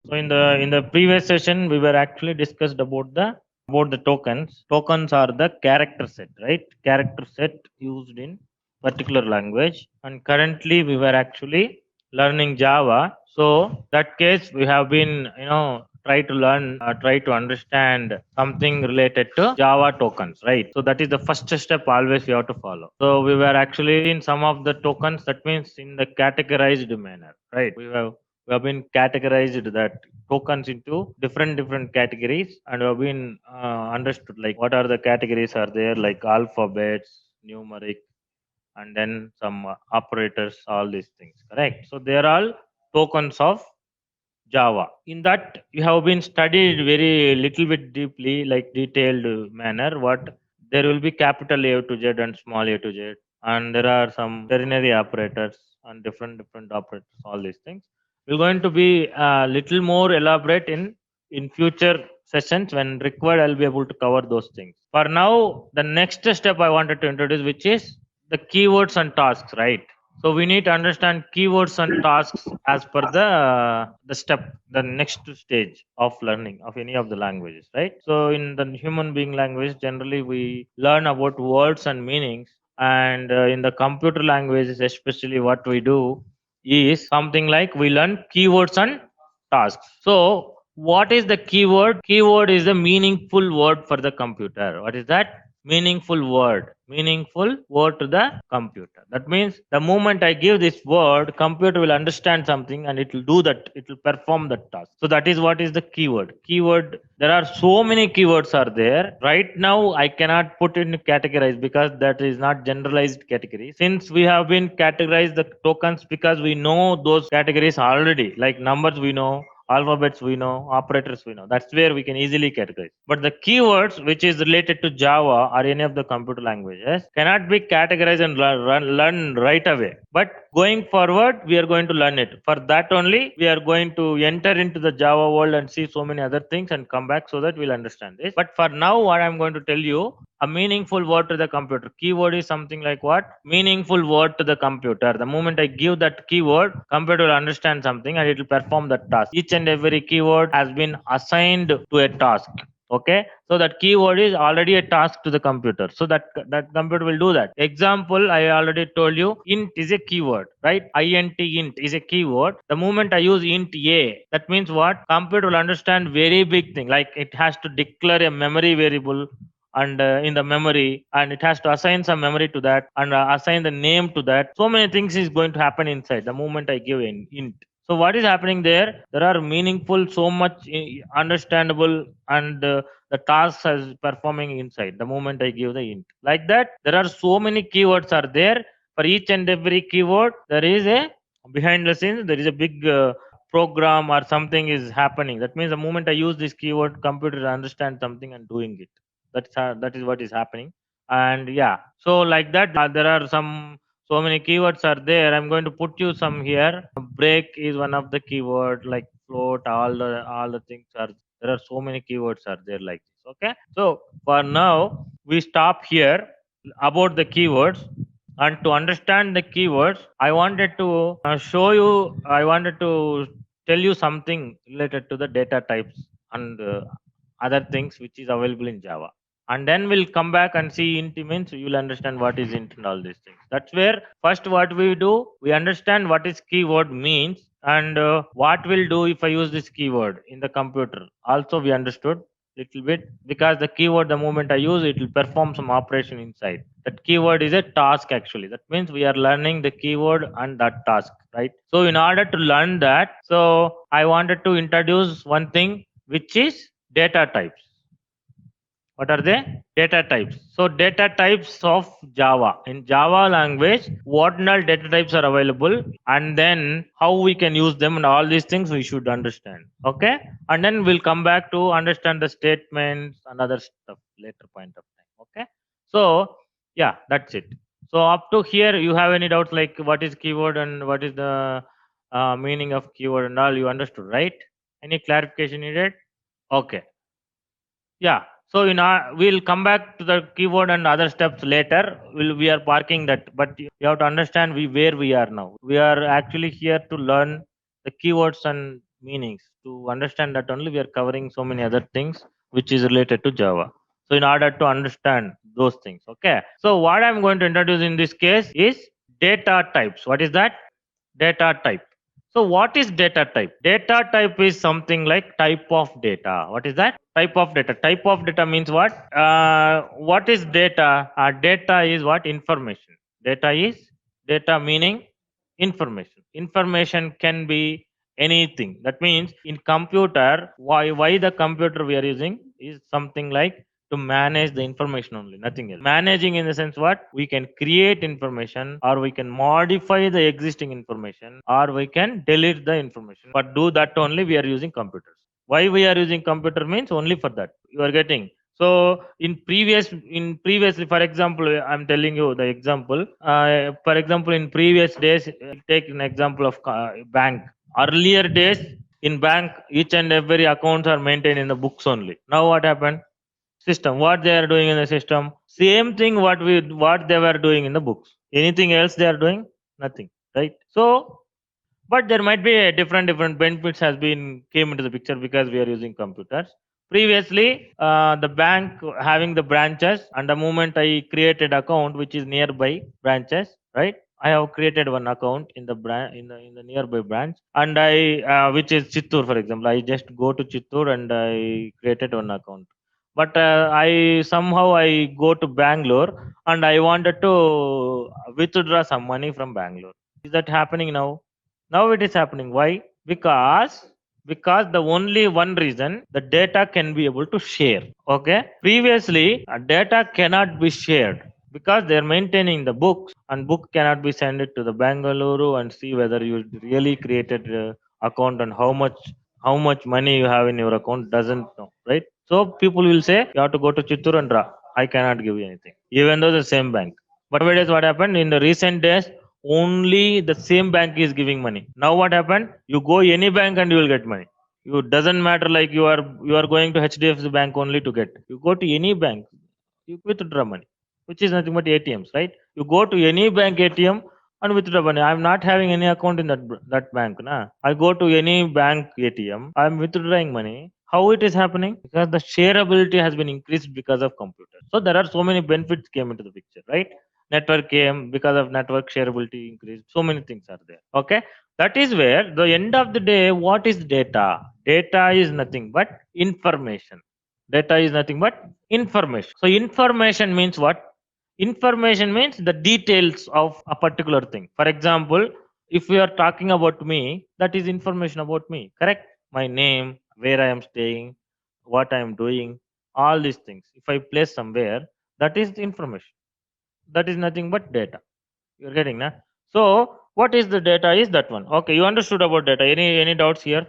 So in the previous session, we were actually discussed about the tokens. Tokens are the character set, right? Character set used in particular language. And currently, we were actually learning Java. So that case, we have been try to understand something related to Java tokens, right? So that is the first step always we have to follow. So we were actually in some of the tokens, that means in the categorized manner, right? We have been categorized that tokens into different categories, and we have been understood like what are the categories are there, like alphabets, numeric, and then some operators, all these things, correct? So they are all tokens of Java. In that, you have been studied very little bit deeply, like detailed manner. What there will be capital A to Z and small a to Z, and there are some ternary operators and different operators. All these things. We're going to be a little more elaborate in future sessions when required. I'll be able to cover those things. For now, the next step I wanted to introduce, which is the keywords and tasks, right? So we need to understand keywords and tasks as per the step, the next stage of learning of any of the languages, right? So in the human being language, generally we learn about words and meanings, and in the computer languages especially, what we do is something like we learn keywords and tasks. So what is the keyword? Keyword is a meaningful word for the computer. What is that? Meaningful word to the computer. That means the moment I give this word, computer will understand something and it will do that, it will perform that task. So that is what is the keyword. There are so many keywords are there. Right now I cannot put in categorize because that is not generalized category. Since we have been categorized the tokens, because we know those categories already, like numbers we know, alphabets we know, operators we know. That's where we can easily categorize. But the keywords which is related to Java or any of the computer languages cannot be categorized and learn right away. But going forward, we are going to learn it. For that only, we are going to enter into the Java world and see so many other things and come back so that we'll understand this. But for now, what I'm going to tell you, a meaningful word to the computer. Keyword is something like what? Meaningful word to the computer. The moment I give that keyword, computer will understand something and it will perform that task. Each and every keyword has been assigned to a task. Okay, so that keyword is already a task to the computer, so that computer will do that. Example, I already told you, int is a keyword, right? Int is a keyword. The moment I use int a, that means what? Computer will understand very big thing, like it has to declare a memory variable, and in the memory, and it has to assign some memory to that, and assign the name to that. So many things is going to happen inside the moment I give an int. So what is happening there? There are meaningful, so much understandable, and the tasks is performing inside the moment I give the int. Like that, there are so many keywords are there. For each and every keyword, there is a behind the scenes. There is a big program or something is happening. That means the moment I use this keyword, computer understand something and doing it. That is what is happening. And yeah, so like that, there are some so many keywords are there. I'm going to put you some here. Break is one of the keyword, like float. All the things are there. Are so many keywords are there like this. Okay, so for now we stop here about the keywords. And to understand the keywords, I wanted to show you. I wanted to tell you something related to the data types and other things which is available in Java. And then we'll come back and see int means. You will understand what is int and all these things. That's where first what we do, we understand what is keyword means, and what we'll do if I use this keyword in the computer. Also we understood little bit, because the keyword, the moment I use it, will perform some operation inside. That keyword is a task actually. That means we are learning the keyword and that task, right? So in order to learn that, so I wanted to introduce one thing, which is data types. What are they? Data types. So data types of Java. In Java language, what all data types are available, and then how we can use them, and all these things we should understand. Okay? And then we'll come back to understand the statements and other stuff later point of time. Okay? So yeah, that's it. So up to here, you have any doubts like what is keyword and what is the meaning of keyword and all? You understood, right? Any clarification needed? Okay. Yeah. So in our, we'll come back to the keyword and other steps later. We are parking that, but you have to understand where we are now. We are actually here to learn the keywords and meanings. to understand that only, we are covering so many other things which is related to Java. So in order to understand those things, okay. So what I'm going to introduce in this case is data types. What is that? Data type. So what is data type? Data type is something like type of data. What is that? Type of data. Type of data means what? What is data? Data is what? Information. Data is data meaning information. Information can be anything. That means in computer, why the computer we are using is something like to manage the information only, nothing else. Managing in the sense what? We can create information, or we can modify the existing information, or we can delete the information. But do that only we are using computers. Why we are using computer means only for that. You are getting. So in previously, for example, I'm telling you the example. For example, in previous days, take an example of bank. Earlier days in bank, each and every accounts are maintained in the books only. Now what happened? System. What they are doing in the system? Same thing what they were doing in the books. Anything else they are doing? Nothing. Right? So but there might be a different benefits has been came into the picture because we are using computers. Previously, the bank having the branches, and the moment I created account which is nearby branches, right? I have created one account in the in the nearby branch, and I which is Chittur, for example. I just go to Chittur and I created one account. But I somehow I go to Bangalore and I wanted to withdraw some money from Bangalore. Is that happening now? Now it is happening. Why? Because the only one reason, the data can be able to share. Okay. Previously, data cannot be shared because they are maintaining the books, and book cannot be sent it to the Bangalore and see whether you really created account and how much money you have in your account doesn't know, right? So people will say you have to go to Chittur and draw. I cannot give you anything, even though the same bank. But nowadays, what happened in the recent days? Only the same bank is giving money. Now what happened? You go any bank and you will get money. You doesn't matter like you are going to HDFC bank only to get. You go to any bank, you withdraw money, which is nothing but ATMs, right? You go to any bank ATM and withdraw money. I'm not having any account in that bank. Na? I go to any bank ATM. I'm withdrawing money. How it is happening? Because the shareability has been increased because of computers. So there are so many benefits came into the picture, right? Network came because of network shareability increased. So many things are there. Okay. That is where the end of the day, what is data? Data is nothing but information. Data is nothing but information. So information means what? Information means the details of a particular thing. For example, if we are talking about me, that is information about me, correct? My name, where I am staying, what I am doing, all these things. If I place somewhere, that is information. That is nothing but data. You're getting na? So what is the data is that one. Okay, you understood about data. Any doubts here?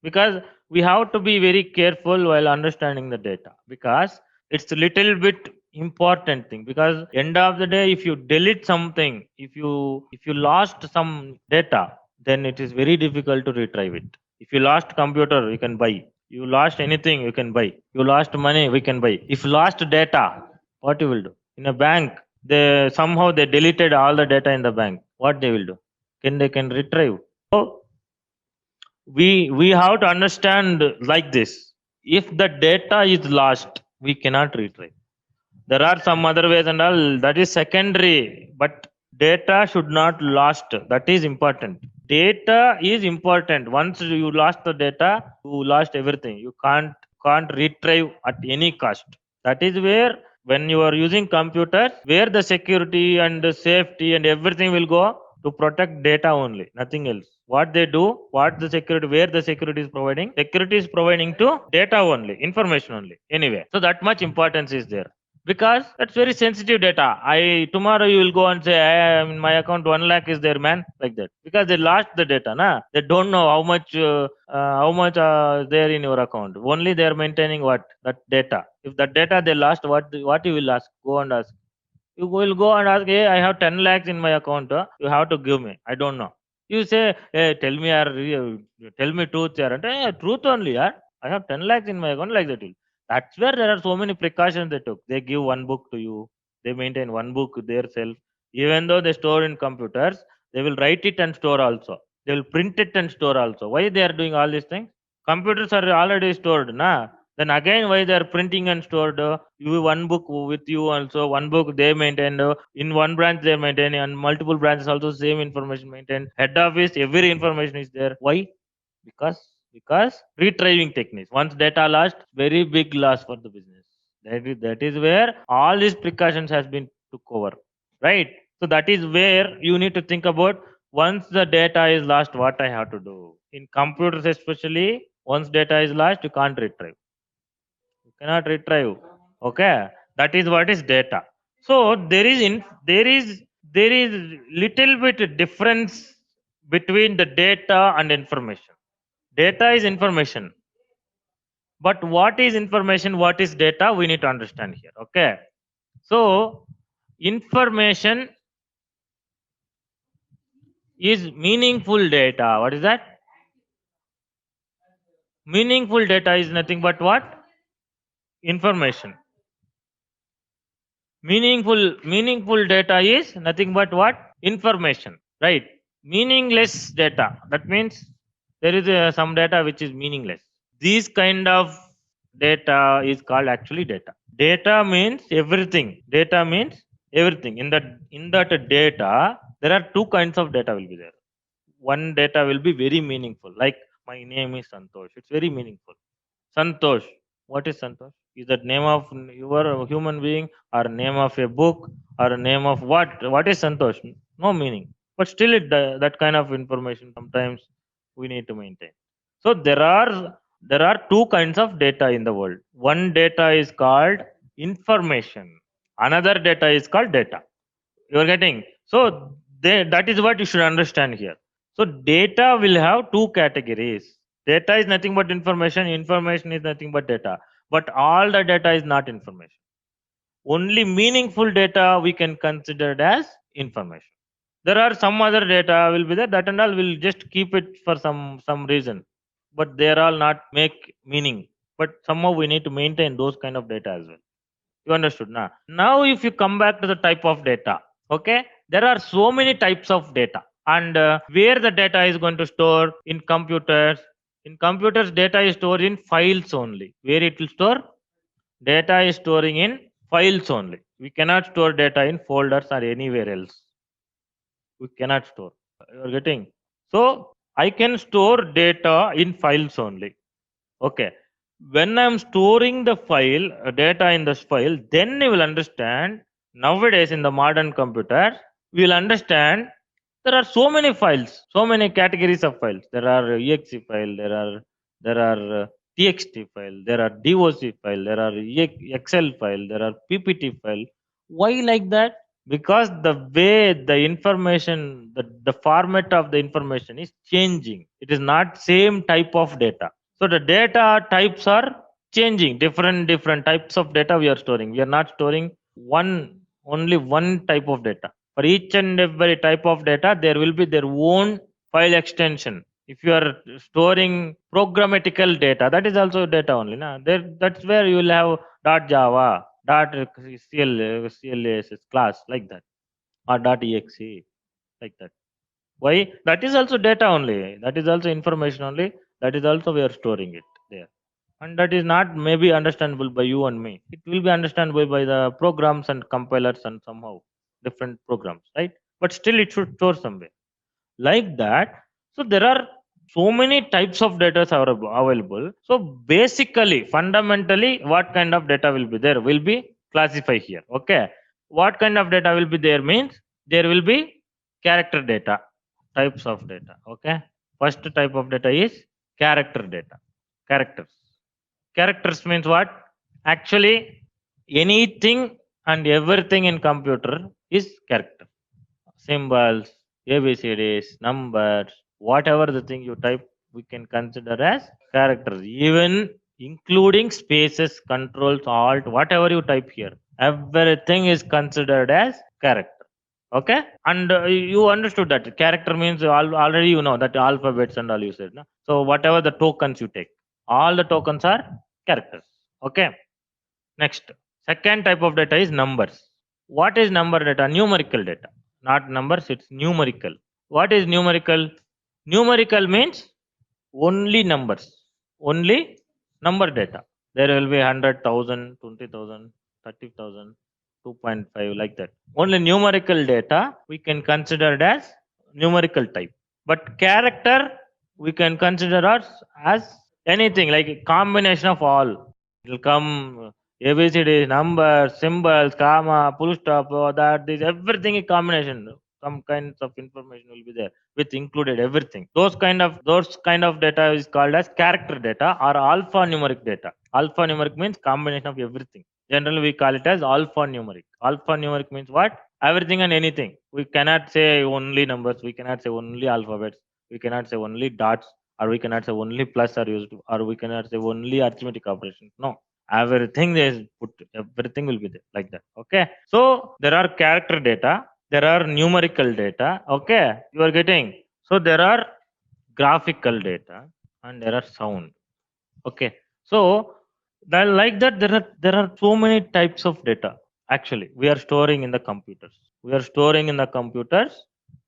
Because we have to be very careful while understanding the data, because it's a little bit important thing. Because end of the day, if you delete something, if you lost some data, then it is very difficult to retrieve it. If you lost computer, you can buy. You lost anything, you can buy. You lost money, we can buy. If you lost data, what you will do? In a bank, they somehow they deleted all the data in the bank. What they will do? They can retrieve. So we have to understand like this. If the data is lost, we cannot retrieve. There are some other ways and all, that is secondary, but data should not lost. That is important. Data is important. Once you lost the data, you lost everything. You can't retrieve at any cost. That is where, when you are using computers, where the security and the safety and everything will go to protect data only, nothing else. What they do, what the security, where the security is providing, security is providing to data only, information only, anyway. So that much importance is there, because that's very sensitive data. I tomorrow you will go and say, I am in my account 1 lakh is there, man, like that, because they lost the data. Na, they don't know how much there in your account. Only they are maintaining what, that data. If that data they lost, what you will ask? Go and ask. You will go and ask, hey, I have 10 lakhs in my account. You have to give me. I don't know. You say, hey, tell me, tell me truth, yaar. And, hey, truth only, yaar. I have 10 lakhs in my account, like that. That's where there are so many precautions they took. They give one book to you. They maintain one book themselves. Even though they store in computers, they will write it and store also. They will print it and store also. Why they are doing all these things? Computers are already stored, na? Then again, why they are printing and stored? You one book with you also, one book they maintain. In one branch they maintain, and multiple branches also same information maintained. Head office, every information is there. Why? Because retrieving techniques. Once data lost, very big loss for the business. That is where all these precautions has been took over, right? So that is where you need to think about, once the data is lost, what I have to do. In computers especially, once data is lost, you can't retrieve. You cannot retrieve. Okay, that is what is data. So there is little bit difference between the data and information. Data is information, but what is information, what is data, we need to understand here. Okay, so information is meaningful data. What is that? Meaningful data is nothing but what? Information. Meaningful data is nothing but what? Information, right? Meaningless data, that means there is some data which is meaningless. These kind of data is called actually data. Data means everything. Data means everything. In that data, there are two kinds of data will be there. One data will be very meaningful, like my name is Santosh. It's very meaningful. Santosh. What is Santosh? Is that name of your human being, or name of a book, or name of what? What is Santosh? No meaning. But still, that kind of information sometimes we need to maintain. So there are two kinds of data in the world. One data is called information. Another data is called data. You are getting? So that is what you should understand here. So data will have two categories. Data is nothing but information. Information is nothing but data. But all the data is not information. Only meaningful data we can consider it as information. There are some other data will be there. That and all will just keep it for some reason. But they are all not make meaning. But somehow we need to maintain those kind of data as well. You understood now? Now, if you come back to the type of data, okay, there are so many types of data, and where the data is going to store in computers. In computers, data is stored in files only. Where it will store? Data is storing in files only. We cannot store data in folders or anywhere else. We cannot store. You are getting? So I can store data in files only. Okay. When I'm storing the file, data in this file, then you will understand. Nowadays, in the modern computer, we will understand there are so many files, so many categories of files. There are exe file, there are txt file, there are doc file, there are excel file, there are ppt file. Why like that? Because the way the information, the format of the information is changing. It is not same type of data. So the data types are changing. Different types of data we are storing. We are not storing only one type of data. For each and every type of data, there will be their own file extension. If you are storing programmatical data, that is also data only. That's where you will have .java, .cls class, like that, or .exe, like that. Why? That is also data only. That is also information only. That is also we are storing it there. And that is not maybe understandable by you and me. It will be understandable by the programs and compilers and somehow different programs, right? But still it should store somewhere. Like that. So there are so many types of data are available. So basically, fundamentally, what kind of data will be there will be classified here. Okay. What kind of data will be there means there will be character data. Types of data. Okay. First type of data is character data. Characters. Characters means what? Actually, anything and everything in computer is character. Symbols, abcds, numbers, whatever the thing you type, we can consider as characters. Even including spaces, controls, alt, whatever you type here, everything is considered as character. Okay. And you understood that character means already you know that alphabets and all you said, no? So whatever the tokens you take, all the tokens are characters. Okay. Next, second type of data is numbers. What is number data? Numerical data, not numbers, it's numerical. What is numerical? Numerical means only numbers. only number data. There will be 100,000, 20,000, 30,000, 2.5, like that. Only numerical data we can consider it as numerical type. But character we can consider as anything, like a combination of all. It will come ABCD, numbers, symbols, comma, full stop, or that, this, everything a combination. Some kinds of information will be there with included everything. Those kind of data is called as character data or alphanumeric data. Alphanumeric means combination of everything. Generally, we call it as alphanumeric. Alphanumeric means what? Everything and anything. We cannot say only numbers. We cannot say only alphabets. We cannot say only dots, or we cannot say only plus are used, or we cannot say only arithmetic operations. No, everything is put. Everything will be there like that. Okay. So there are character data. There are numerical data. Okay, you are getting. So there are graphical data and there are sound. Okay, so like that there are so many types of data. Actually, we are storing in the computers. We are storing in the computers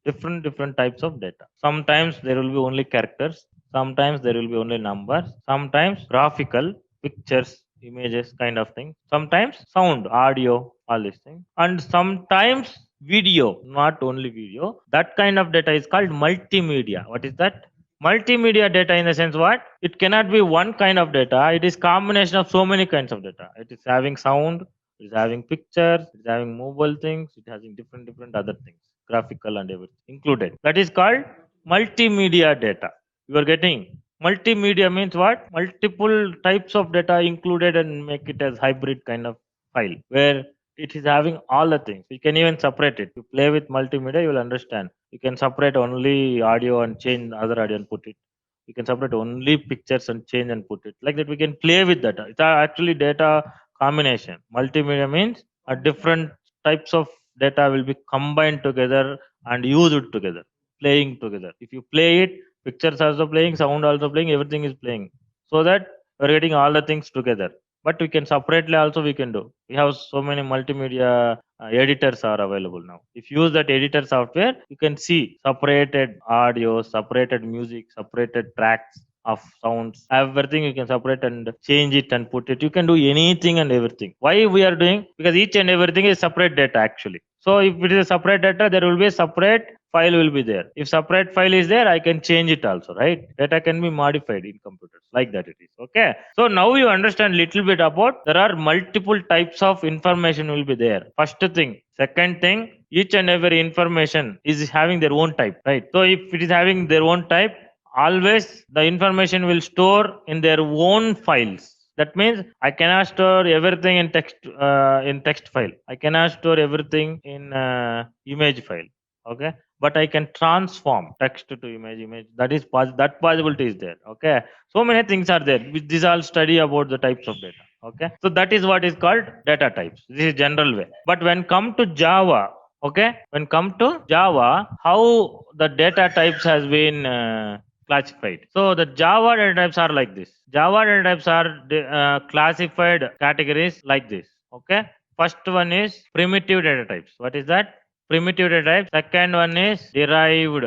different types of data. Sometimes there will be only characters. Sometimes there will be only numbers. Sometimes graphical pictures, images, kind of thing. Sometimes sound, audio, all these things, and sometimes video. Not only video. That kind of data is called multimedia. What is that? Multimedia data in the sense what? It cannot be one kind of data. It is combination of so many kinds of data. It is having sound, it is having pictures, it is having mobile things, it is having different other things, graphical and everything included. That is called multimedia data. You are getting. Multimedia means what? Multiple types of data included and make it as hybrid kind of file where it is having all the things. You can even separate it. You play with multimedia, you will understand. You can separate only audio and change other audio and put it. You can separate only pictures and change and put it. Like that, we can play with that. It's actually data combination. Multimedia means a different types of data will be combined together and used together, playing together. If you play it, pictures also playing, sound also playing, everything is playing. So that we're getting all the things together. But we can separately also we can do. We have so many multimedia editors are available now. If you use that editor software, you can see separated audio, separated music, separated tracks of sounds, everything you can separate and change it and put it. You can do anything and everything. Why we are doing? Because each and everything is separate data actually. So if it is a separate data, there will be a separate file will be there. If separate file is there, I can change it also, right? Data can be modified in computers like that it is. Okay. So now you understand little bit about there are multiple types of information will be there. First thing. Second thing, each and every information is having their own type, right? So if it is having their own type, always the information will store in their own files. That means I cannot store everything in text file. I cannot store everything in image file. Okay, but I can transform text to image. That is that possibility is there. Okay, so many things are there. These all study about the types of data. Okay, so that is what is called data types. This is general way. But when come to Java, okay, when come to Java, how the data types has been classified. So the Java data types are like this. Java data types are classified categories like this. Okay. First one is primitive data types. What is that? Primitive data types. Second one is derived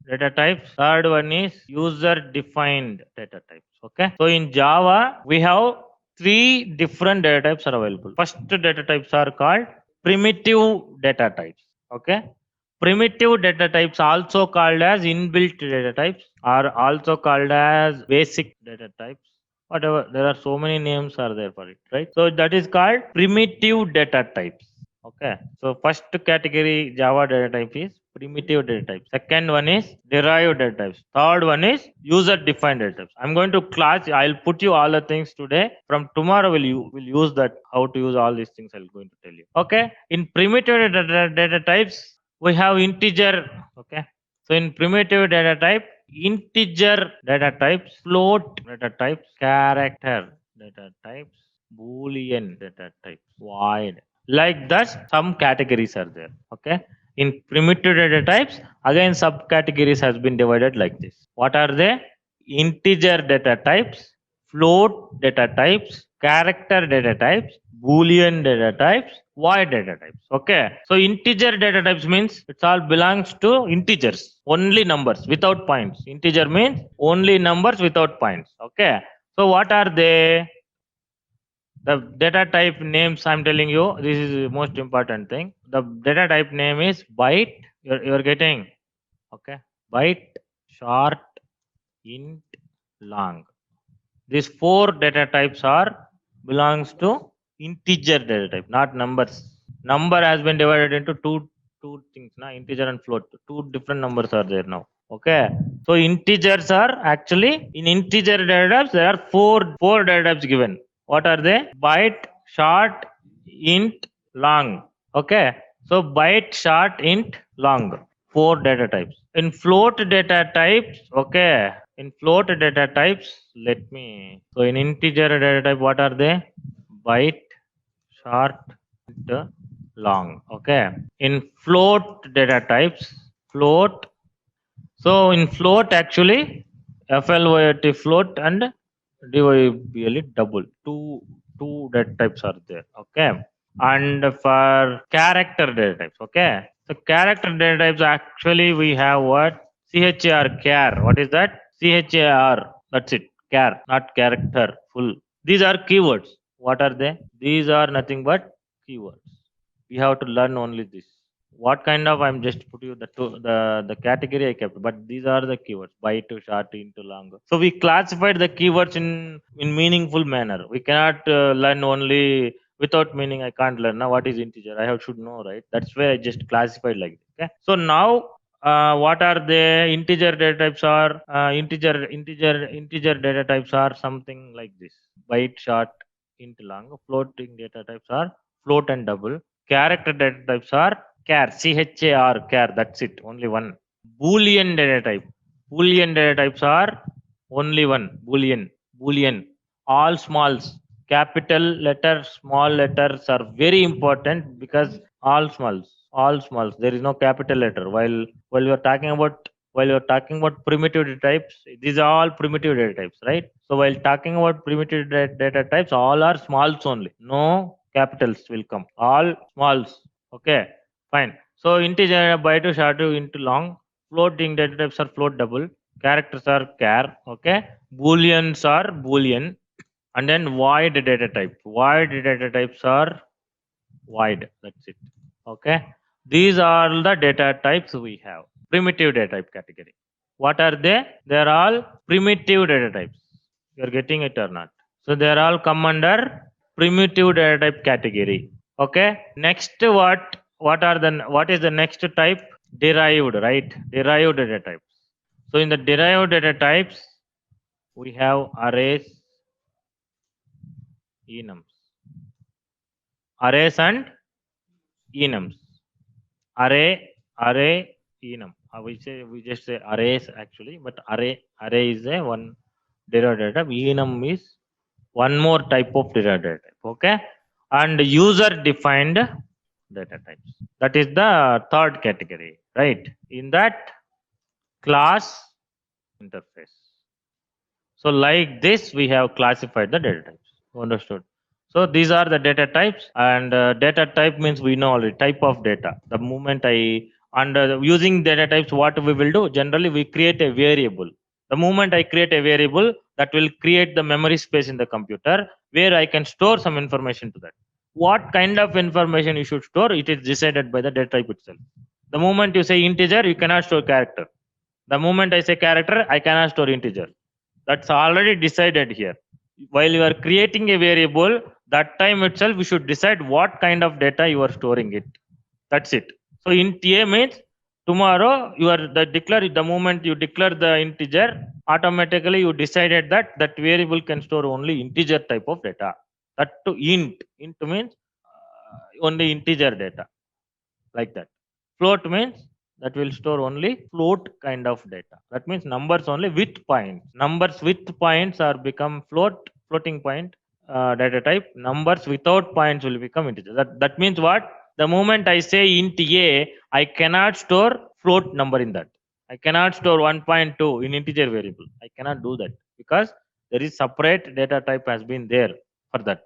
data types. Third one is user defined data types. Okay. So in Java, we have three different data types are available. First data types are called primitive data types. Okay. Primitive data types, also called as inbuilt data types, are also called as basic data types. Whatever, there are so many names are there for it, right? So that is called primitive data types. Okay. So first category Java data type is primitive data type. Second one is derived data types. Third one is user defined data types. I'm going to class. I'll put you all the things today. From tomorrow, will use that how to use all these things. I'm going to tell you. Okay. In primitive data types, we have integer. Okay. So in primitive data type, integer data types, float data types, character data types, boolean data types, void. Like that, some categories are there. Okay. In primitive data types, again subcategories has been divided like this. What are they? Integer data types, float data types, character data types, boolean data types, void data types. Okay. So integer data types means it all belongs to integers, only numbers without points. Integer means only numbers without points. Okay. So what are they? The data type names I'm telling you, this is the most important thing. The data type name is byte. You're getting, okay? Byte, short, int, long. These four data types are belongs to integer data type, not numbers. Number has been divided into two things, na, integer and float. Two different numbers are there now. Okay. So integers are actually in integer data types. There are four data types given. What are they? Byte, short, int, long. Okay. So byte, short, int, long. Four data types. In float data types, okay. In float data types, let me. So in integer data type, what are they? Byte, short, int, long. Okay. In float data types, float. So in float actually, FLOAT float and DYBL double. Two data types are there. Okay. And for character data types, okay. So character data types actually we have what? CHAR, char. What is that? CHAR. That's it. Char, not character. Full. These are keywords. What are they? These are nothing but keywords. We have to learn only this. What kind of, I'm just put you the category I kept, but these are the keywords: byte to short, into long. So we classified the keywords in meaningful manner. We cannot learn only without meaning. I can't learn now what is integer. I have should know, right? That's where I just classified like this. Okay. So now what are the integer data types are integer data types are something like this: byte, short, int, long. Floating data types are float and double. Character data types are char, char, char. That's it. Only one. Boolean data type. Boolean data types are only one. Boolean. Boolean. All smalls. Capital letter, small letters are very important because all smalls. All smalls. There is no capital letter. While you are talking about primitive data types, these are all primitive data types, right? So while talking about primitive data types, all are smalls only. No capitals will come. All smalls. Okay, fine. So integer, byte to short to int long. Floating data types are float double. Characters are char. Okay. Booleans are boolean. And then void data type. Void data types are void. That's it. Okay. These are the data types we have. Primitive data type category. What are they? They are all primitive data types. You are getting it or not? So they are all come under primitive data type category. Okay. Next, what is the next type? Derived, right? Derived data types. So in the derived data types, we have arrays, enums. Arrays and enums. Array, enum. We just say arrays actually, but array is a one derived data type. Enum is one more type of derived data type. Okay, and user defined data types. That is the third category, right? In that, class interface. So like this, we have classified the data types. Understood? So these are the data types, and data type means we know already type of data. The moment using data types, what we will do? Generally, we create a variable. The moment I create a variable, that will create the memory space in the computer where I can store some information to that. What kind of information you should store? It is decided by the data type itself. The moment you say integer, you cannot store character. The moment I say character, I cannot store integer. That's already decided here. While you are creating a variable, that time itself you should decide what kind of data you are storing it. That's it. So int a means tomorrow you are the moment you declare the integer, automatically you decided that variable can store only integer type of data. That to int. Int means only integer data, like that. Float means that will store only float kind of data. That means numbers only with points. Numbers with points are become floating point data type. Numbers without points will become integer. That means what? The moment I say int a, I cannot store float number in that. I cannot store 1.2 in integer variable. I cannot do that because there is separate data type has been there for that.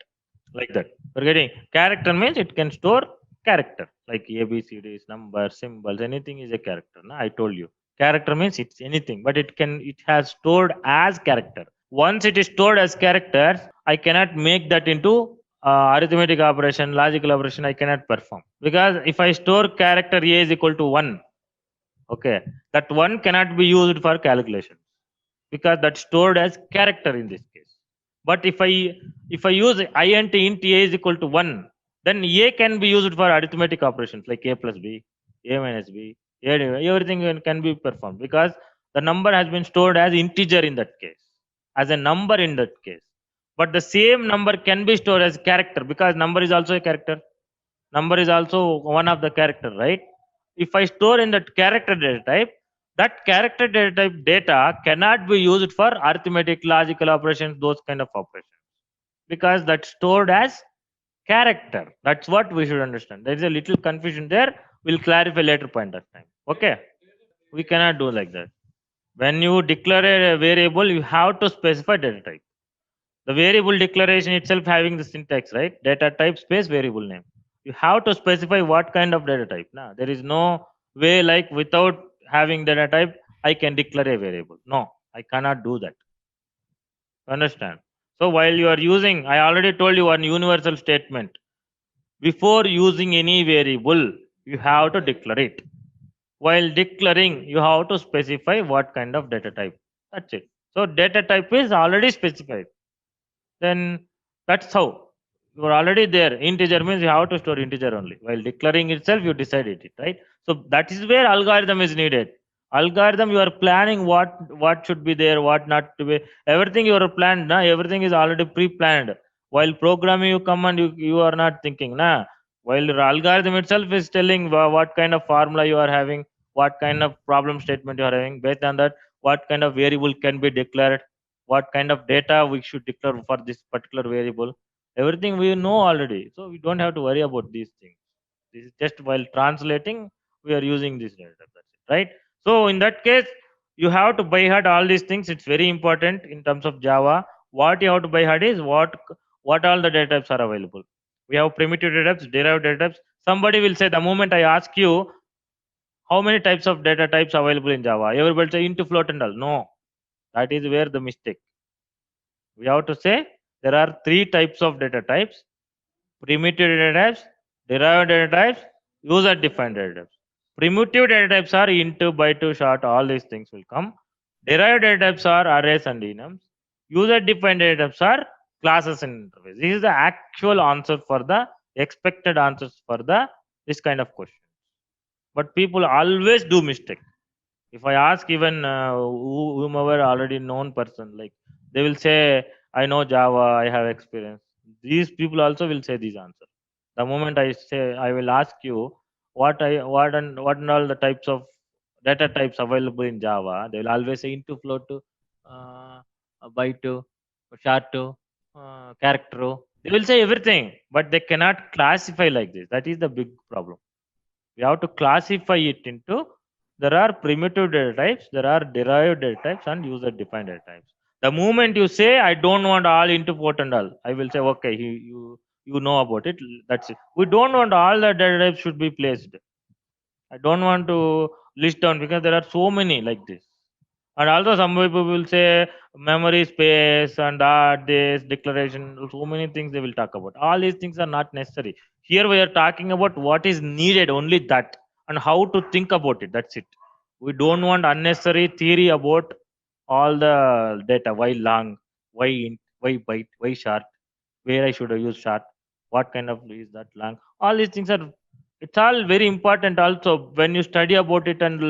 Like that. We're getting character means it can store character like ABCDs, numbers, symbols, anything is a character. No? I told you. Character means it's anything, but it has stored as character. Once it is stored as characters, I cannot make that into arithmetic operation, logical operation. I cannot perform because if I store character a is equal to 1, okay, that 1 cannot be used for calculation because that's stored as character in this case. But if I use int a is equal to 1, then a can be used for arithmetic operations like a plus b, a minus b, everything can be performed because the number has been stored as integer in that case, as a number in that case. But the same number can be stored as character because number is also a character. Number is also one of the character, right? If I store in that character data type, that character data type data cannot be used for arithmetic, logical operations, those kind of operations, because that's stored as character. That's what we should understand. There is a little confusion there. We'll clarify later point of time. Okay, we cannot do like that. When you declare a variable, you have to specify data type. The variable declaration itself having the syntax, right? Data type space variable name. You have to specify what kind of data type. Nah, there is no way like without having data type, I can declare a variable. No, I cannot do that. Understand? So while you are using, I already told you one universal statement. Before using any variable, you have to declare it. While declaring, you have to specify what kind of data type. That's it. So data type is already specified. Then that's how you are already there. Integer means you have to store integer only. While declaring itself, you decided it, right? So that is where algorithm is needed. Algorithm, you are planning what should be there, what not to be. Everything you are planned, na. Everything is already pre-planned. While programming, you come and you are not thinking, na. While your algorithm itself is telling what kind of formula you are having, what kind of problem statement you are having. Based on that, what kind of variable can be declared, what kind of data we should declare for this particular variable. Everything we know already, so we don't have to worry about these things. This is just while translating, we are using this data. That's it, right? So in that case, you have to by heart all these things. It's very important in terms of Java. What you have to by heart is what all the data types are available. We have primitive data types, derived data types. Somebody will say, the moment I ask you how many types of data types available in Java, everybody say into float and all. No, that is where the mistake. We have to say there are three types of data types: primitive data types, derived data types, user defined data types. Primitive data types are int, byte, short, all these things will come. Derived data types are arrays and enums. User defined data types are classes and interface. This is the actual answer for the expected answers for the this kind of question. But people always do mistake. If I ask even whomever already known person, like they will say, I know Java, I have experience. These people also will say these answers. The moment I say, I will ask you what and all the types of data types available in Java, they will always say into, float, uh, byte, chart, character. They will say everything, but they cannot classify like this. That is the big problem. We have to classify it into, there are primitive data types, there are derived data types, and user defined data types. The moment you say, I don't want all into port and all, I will say, okay, you know about it. That's it. We don't want all the data types should be placed. I don't want to list down because there are so many like this. And also some people will say memory space and that this declaration, so many things they will talk about. All these things are not necessary. Here we are talking about what is needed, only that, and how to think about it. That's it. We don't want unnecessary theory about all the data. Why long, why int, why byte, why short, where I should use short, what kind of is that long. All these things are, it's all very important. Also when you study about it and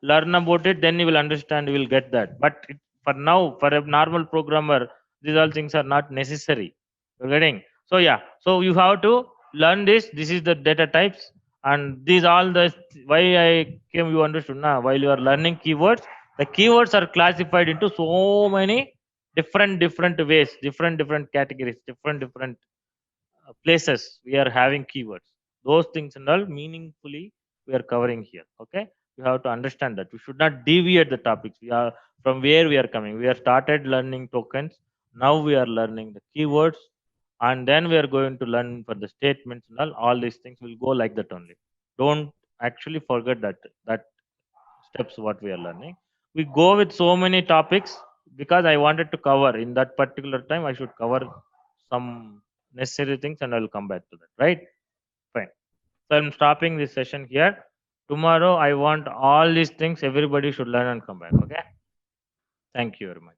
learn about it, then you will understand, you will get that. But for now, for a normal programmer, these all things are not necessary. You're getting? So yeah, so you have to learn this is the data types, and these all the, why I came, you understood now. While you are learning keywords, the keywords are classified into so many different ways, different categories, different places we are having keywords. Those things and all meaningfully we are covering here. Okay, you have to understand that we should not deviate the topics. We are from where we are coming. We are started learning tokens. Now we are learning the keywords, and then we are going to learn for the statements and all these things will go like that only. Don't actually forget that steps what we are learning. We go with so many topics. because I wanted to cover in that particular time, I should cover some necessary things and I'll come back to that, right? Fine. So I'm stopping this session here. Tomorrow, I want all these things everybody should learn and come back. Okay. Thank you very much.